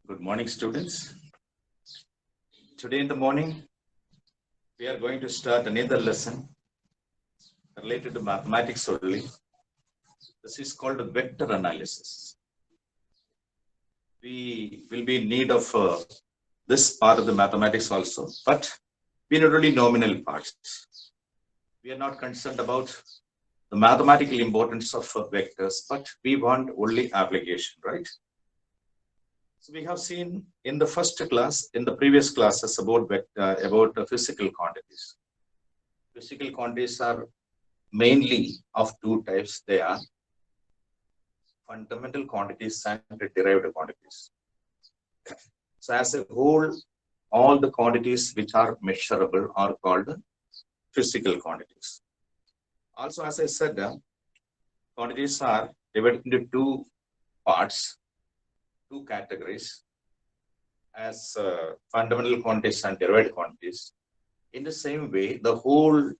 Good morning, students. Today in the morning, we are going to start another lesson related to mathematics only. This is called vector analysis. We will be in need of this part of the mathematics also, but we need only nominal parts. We are not concerned about the mathematical importance of vectors, but we want only application, right? So we have seen in the first class, in the previous classes about physical quantities. Physical quantities are mainly of two types. They are fundamental quantities and derived quantities. So as a whole, all the quantities which are measurable are called physical quantities. Also, as I said, quantities are divided into two parts, two categories, as fundamental quantities and derived quantities. In the same way, the whole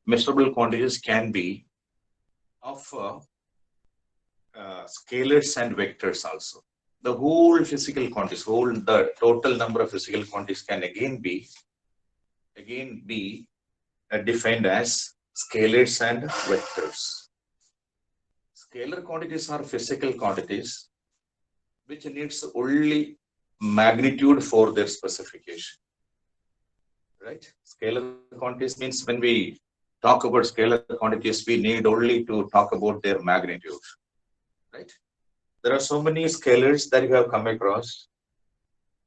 measurable quantities can be of scalars and vectors also. The whole physical quantities, the total number of physical quantities can again be defined as scalars and vectors. Scalar quantities are physical quantities which needs only magnitude for their specification. Right? Scalar quantities means when we talk about scalar quantities, we need only to talk about their magnitude. Right? There are so many scalars that you have come across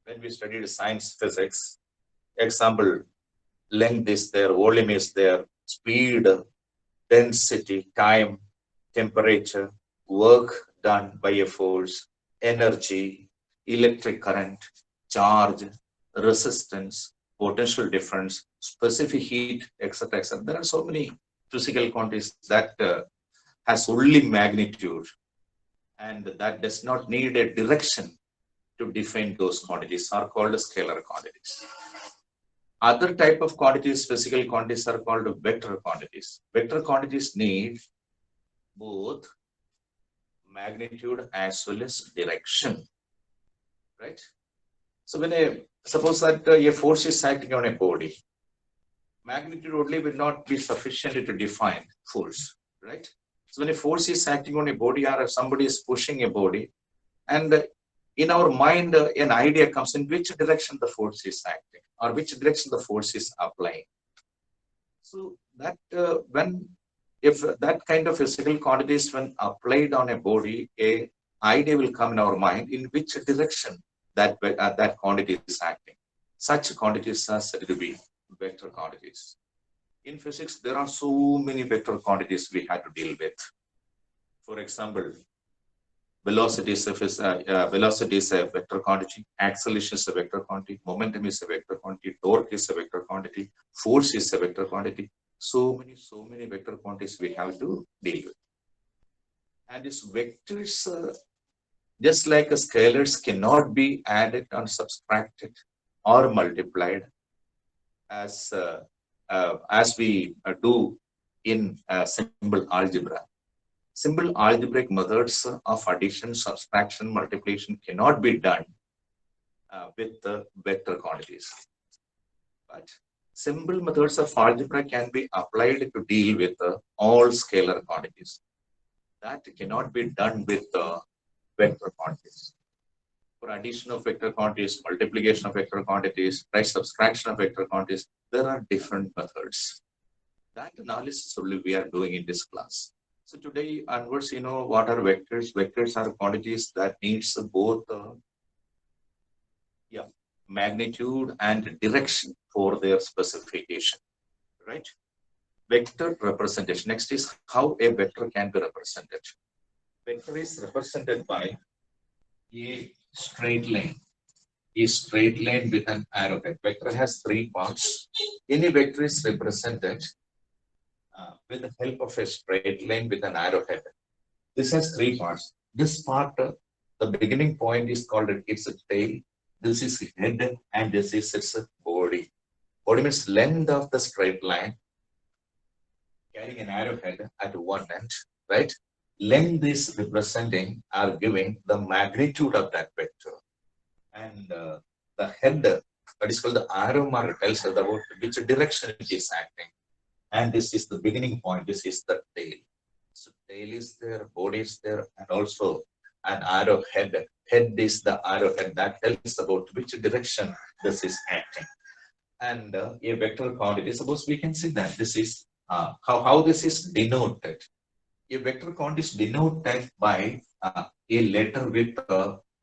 when we studied science physics. Example, length is there, volume is there, speed, density, time, temperature, work done by a force, energy, electric current, charge, resistance, potential difference, specific heat, etc., etc. There are so many physical quantities that has only magnitude, and that does not need a direction to define those quantities are called scalar quantities. Other type of quantities, physical quantities, are called vector quantities. Vector quantities need both magnitude as well as direction, right? So when suppose that a force is acting on a body, magnitude only will not be sufficient to define force, right? So when a force is acting on a body or if somebody is pushing a body, and in our mind an idea comes in which direction the force is acting or which direction the force is applying. So that if that kind of physical quantities when applied on a body, a idea will come in our mind in which direction that quantity is acting. Such quantities are said to be vector quantities. In physics, there are so many vector quantities we have to deal with. For example, velocity is a vector quantity, acceleration is a vector quantity, momentum is a vector quantity, torque is a vector quantity, force is a vector quantity. So many vector quantities we have to deal with. And these vectors, just like scalars, cannot be added or subtracted or multiplied as we do in simple algebra. Simple algebraic methods of addition, subtraction, multiplication cannot be done with the vector quantities. But simple methods of algebra can be applied to deal with all scalar quantities. That cannot be done with vector quantities. For addition of vector quantities, multiplication of vector quantities, right, subtraction of vector quantities, there are different methods. That analysis only we are doing in this class. So today onwards, what are vectors? Vectors are quantities that needs both magnitude and direction for their specification, right? Vector representation. Next is how a vector can be represented. Vector is represented by a straight line. A straight line with an arrowhead. Vector has three parts. Any vector is represented with the help of a straight line with an arrowhead. This has three parts. This part, the beginning point is called its tail. This is head, and this is its body. Body means length of the straight line, carrying an arrowhead at one end, right? Length is representing or giving the magnitude of that vector. and the head, that is called the arrow mark, tells us about which direction it is acting. And this is the beginning point. This is the tail. So tail is there, body is there, and also an arrow head. Head is the arrow head that tells about which direction this is acting. And a vector quantity. Suppose we can see that this is how this is denoted. A vector quantity is denoted by a letter with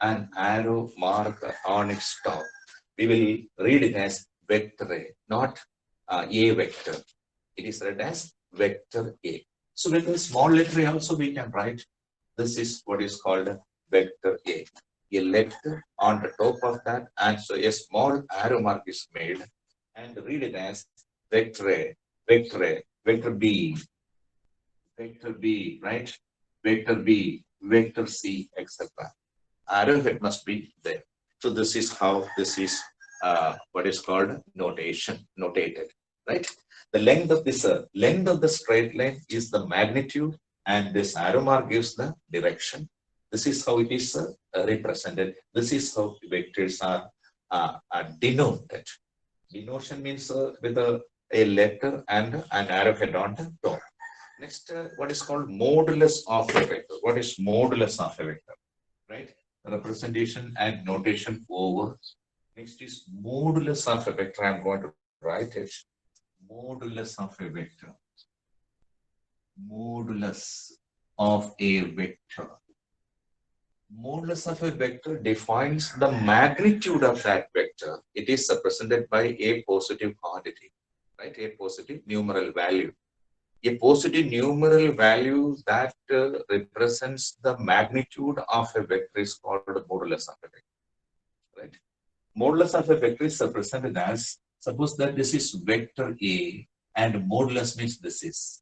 an arrow mark on its top. We will read it as vector A, not a vector. It is read as vector A. So with a small letter A also we can write this is what is called vector A. A letter on the top of that, and so a small arrow mark is made, and read it as vector A, vector A, vector B, vector B, right? Vector B, vector C, etc. Arrowhead must be there. So this is how this is what is called notation, notated, right? The length of this length of the straight line is the magnitude, and this arrow mark gives the direction. This is how it is represented. This is how vectors are denoted. Denotion means with a letter and an arrowhead on the top. Next, what is called modulus of a vector. What is modulus of a vector? Right? Representation and notation over. Next is modulus of a vector. I'm going to write it. Modulus of a vector. Modulus of a vector. Modulus of a vector defines the magnitude of that vector. It is represented by a positive quantity, right? A positive numeral value. A positive numeral value that represents the magnitude of a vector is called modulus of a vector, right? Modulus of a vector is represented as, suppose that this is vector A and modulus means this is.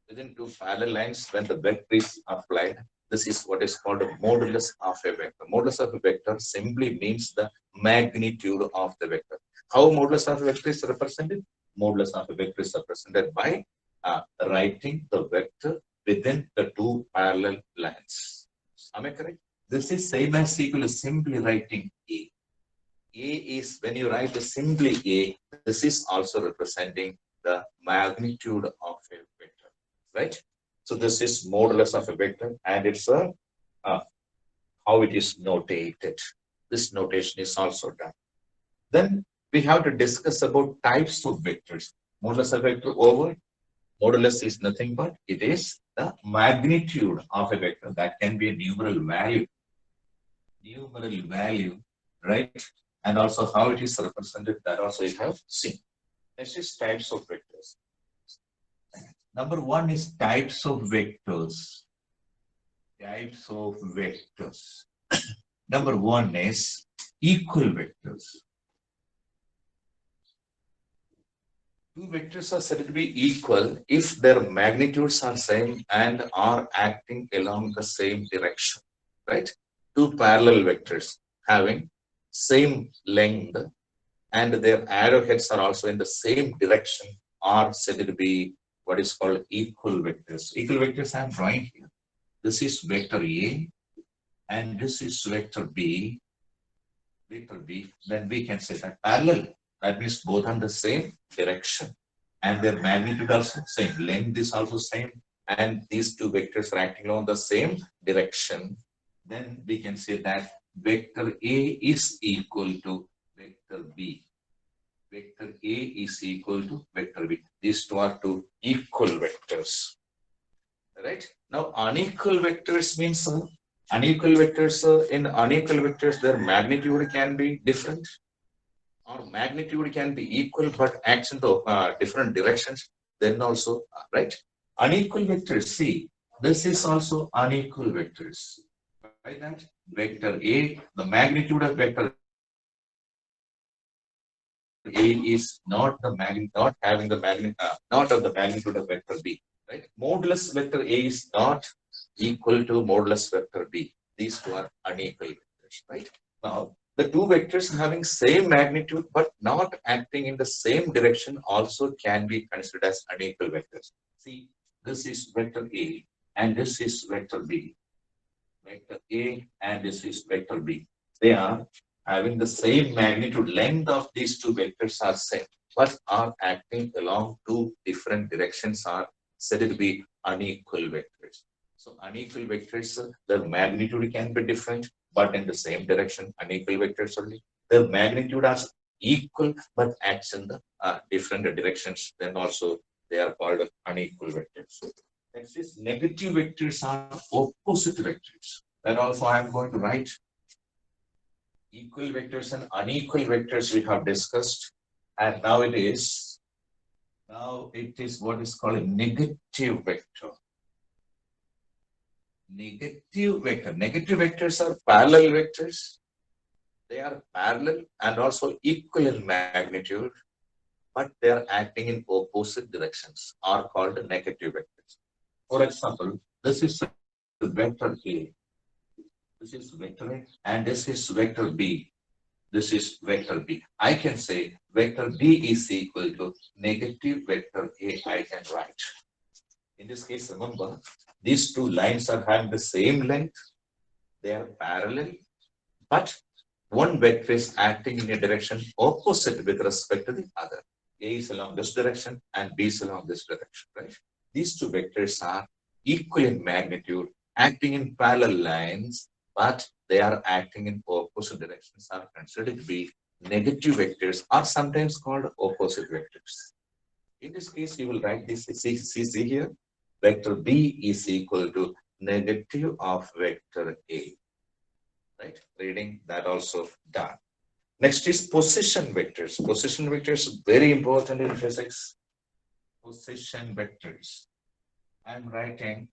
Within two parallel lines, when the vector is applied, this is what is called a modulus of a vector. Modulus of a vector simply means the magnitude of the vector. How modulus of a vector is represented? Modulus of a vector is represented by writing the vector within the two parallel lines. Am I correct? This is same as equal to simply writing A. A is, when you write simply A, this is also representing the magnitude of a vector, right? So this is modulus of a vector, and it's how it is notated. This notation is also done. Then we have to discuss about types of vectors. Modulus of a vector over. Modulus is nothing but it is the magnitude of a vector. That can be a numeral value. Numeral value, right? And also how it is represented, that also you have seen. Next is types of vectors. Number one is types of vectors. Types of vectors. Number one is equal vectors. Two vectors are said to be equal if their magnitudes are same and are acting along the same direction, right? Two parallel vectors having same length and their arrowheads are also in the same direction are said to be what is called equal vectors. Equal vectors I am drawing here. This is vector A and this is vector B. Vector B, then we can say that parallel. That means both on the same direction and their magnitude also same. Length is also same and these two vectors are acting along the same direction. Then we can say that vector A is equal to vector B. Vector A is equal to vector B. These two are two equal vectors. Right? Now unequal vectors means unequal vectors, in unequal vectors their magnitude can be different or magnitude can be equal but acts in the different directions. Then also, right? Unequal vectors, see, this is also unequal vectors. By that, vector A, the magnitude of vector A is not the not having the not of the magnitude of vector B. Right? Modulus vector A is not equal to modulus vector B. These two are unequal vectors, right? Now, the two vectors having same magnitude but not acting in the same direction also can be considered as unequal vectors. See, this is vector A and this is vector B. Vector A and this is vector B. they are having the same magnitude. Length of these two vectors are same, but are acting along two different directions are said to be unequal vectors. So unequal vectors, their magnitude can be different, but in the same direction, unequal vectors only. Their magnitude are equal, but acts in the different directions. Then also they are called unequal vectors. Next is negative vectors are opposite vectors. That also I am going to write. Equal vectors and unequal vectors we have discussed, and now it is what is called a negative vector. Negative vector. Negative vectors are parallel vectors. They are parallel and also equal in magnitude, but they are acting in opposite directions, are called negative vectors. For example, this is vector A, this is vector A, and this is vector B. This is vector B. I can say vector B is equal to negative vector A, I can write. In this case, remember, these two lines are having the same length, they are parallel, but one vector is acting in a direction opposite with respect to the other. A is along this direction and B is along this direction, right? These two vectors are equal in magnitude, acting in parallel lines, but they are acting in opposite directions, are considered to be negative vectors, or sometimes called opposite vectors. In this case, you will write this, see here, vector B is equal to negative of vector A, right? Reading that also done. Next is position vectors. Position vectors very important in physics. Position vectors. I'm writing